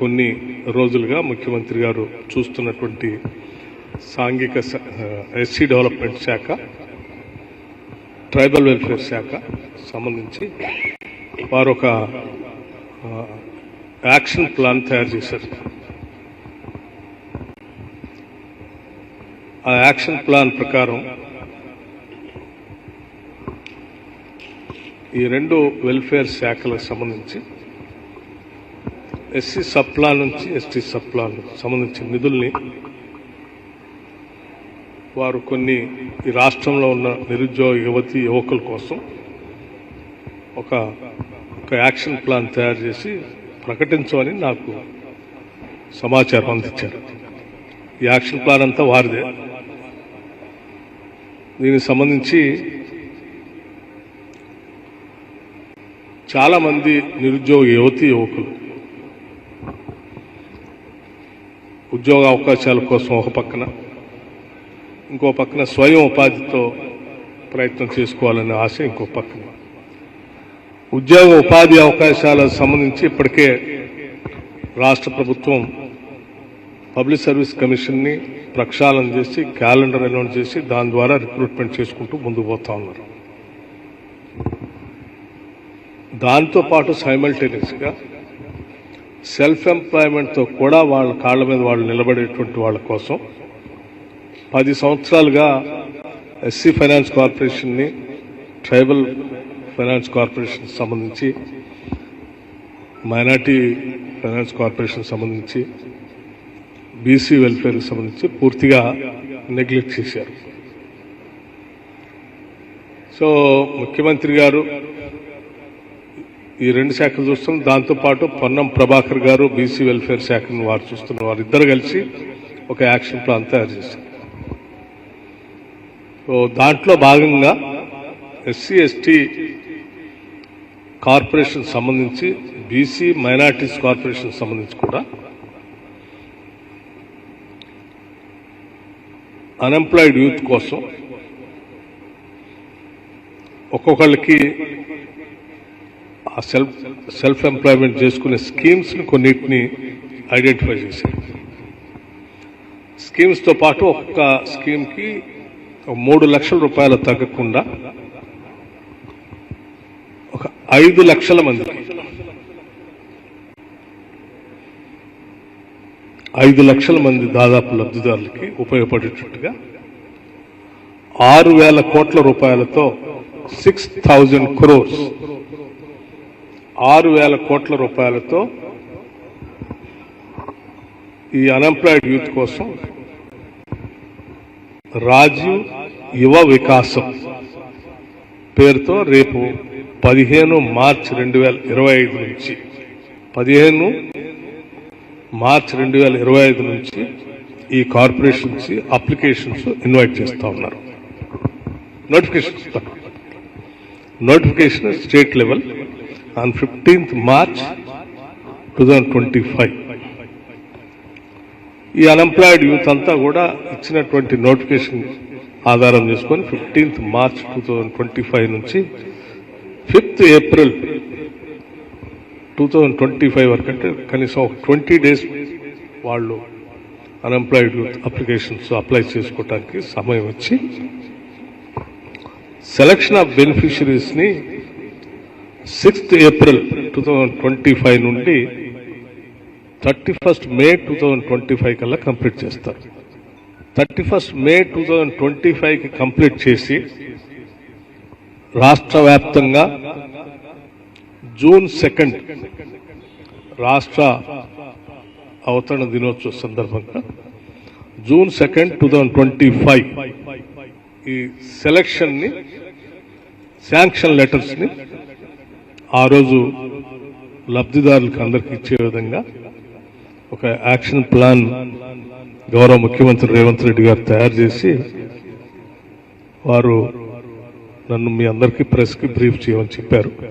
కొన్ని రోజులుగా ముఖ్యమంత్రి గారు చూస్తున్నటువంటి సాంఘిక ఎస్సీ డెవలప్మెంట్ శాఖ, ట్రైబల్ వెల్ఫేర్ శాఖ సంబంధించి వారు ఒక యాక్షన్ ప్లాన్ తయారు చేశారు. ఆ యాక్షన్ ప్లాన్ ప్రకారం ఈ రెండు వెల్ఫేర్ శాఖలకు సంబంధించి ఎస్సీ సబ్ ప్లాన్ నుంచి ఎస్టీ సబ్ ప్లాన్ సంబంధించిన నిధుల్ని వారు కొన్ని ఈ రాష్ట్రంలో ఉన్న నిరుద్యోగ యువతి యువకుల కోసం ఒక యాక్షన్ ప్లాన్ తయారు చేసి ప్రకటించమని నాకు సమాచారం అందించారు. ఈ యాక్షన్ ప్లాన్ అంతా వారిదే. దీనికి సంబంధించి చాలామంది నిరుద్యోగ యువతి యువకులు ఉద్యోగ అవకాశాల కోసం ఒక పక్కన, ఇంకో పక్కన స్వయం ఉపాధితో ప్రయత్నం చేసుకోవాలనే ఆశ ఇంకో పక్కన. ఉద్యోగ ఉపాధి అవకాశాలకు సంబంధించి ఇప్పటికే రాష్ట్ర ప్రభుత్వం పబ్లిక్ సర్వీస్ కమిషన్ని ప్రక్షాళన చేసి క్యాలెండర్ అనౌన్స్ చేసి దాని ద్వారా రిక్రూట్మెంట్ చేసుకుంటూ ముందుకు పోతా ఉన్నారు. దాంతోపాటు సైమల్టేనియస్గా సెల్ఫ్ ఎంప్లాయ్మెంట్తో కూడా వాళ్ళ కాళ్ళ మీద వాళ్ళు నిలబడేటువంటి వాళ్ళ కోసం 10 సంవత్సరాలుగా ఎస్సీ ఫైనాన్స్ కార్పొరేషన్ని, ట్రైబల్ ఫైనాన్స్ కార్పొరేషన్ సంబంధించి, మైనార్టీ ఫైనాన్స్ కార్పొరేషన్ సంబంధించి, బీసీ వెల్ఫేర్కి సంబంధించి పూర్తిగా నెగ్లెక్ట్ చేశారు. సో ముఖ్యమంత్రి గారు ఈ రెండు శాఖలు చూస్తున్నారు. దాంతోపాటు పొన్నం ప్రభాకర్ గారు బీసీ వెల్ఫేర్ శాఖను వారు చూస్తున్నారు. వారిద్దరు కలిసి ఒక యాక్షన్ ప్లాన్ తయారు చేశారు. సో దాంట్లో భాగంగా ఎస్సీ ఎస్టీ కార్పొరేషన్ సంబంధించి, బీసీ మైనార్టీస్ కార్పొరేషన్ సంబంధించి కూడా అన్ఎంప్లాయిడ్ యూత్ కోసం ఒక్కొక్కళ్ళకి ఆ సెల్ఫ్ ఎంప్లాయ్మెంట్ చేసుకునే స్కీమ్స్ని కొన్నిటిని ఐడెంటిఫై చేశారు. స్కీమ్స్తో పాటు ఒక్కొక్క స్కీమ్కి 3 లక్షల రూపాయలు తగ్గకుండా ఒక 5 లక్షల మందికి 5 లక్షల మంది దాదాపు లబ్ధిదారులకి ఉపయోగపడేటట్టుగా 6,000 కోట్ల రూపాయలతో 6,000 crores 6,000 కోట్ల రూపాయలతో ఈ అన్ఎంప్లాయిడ్ యూత్ కోసం రాజీవ్ యువ వికాసం పేరుతో రేపు 15 మార్చి 2025 నుంచి 15 మార్చి 2025 నుంచి ఈ కార్పొరేషన్స్ అప్లికేషన్స్ ఇన్వైట్ చేస్తా ఉన్నారు. Notification state level on 15th March 2025. ఈ అన్ఎంప్లాయిడ్ యూత్ అంతా కూడా ఇచ్చినటువంటి నోటిఫికేషన్ ఆధారం చేసుకొని 15th March 2025 నుంచి 5th April 2025 వరకు, అంటే కనీసం 20 days వాళ్ళు అన్ఎంప్లాయిడ్ యూత్ అప్లికేషన్స్ అప్లై చేసుకోవడానికి సమయం వచ్చి సెలక్షన్ ఆఫ్ బెనిఫిషరీస్ని 6th April 2025 నుండి 31st May 2025 కల్లా కంప్లీట్ చేస్తారు. 31st May 2025కి కంప్లీట్ చేసి రాష్ట్ర వ్యాప్తంగా June 2nd రాష్ట్ర అవతరణ దినోత్సవ సందర్భంగా June 2nd 2025 ఈ సెలక్షన్ని, శాంక్షన్ లెటర్స్ని ఆ రోజు లబ్ధిదారులకు అందరికీ ఇచ్చే విధంగా ఒక యాక్షన్ ప్లాన్ గౌరవ ముఖ్యమంత్రి రేవంత్ రెడ్డి గారు తయారు చేసి వారు నన్ను మీ అందరికీ ప్రెస్కి బ్రీఫ్ చేయమని చెప్పారు.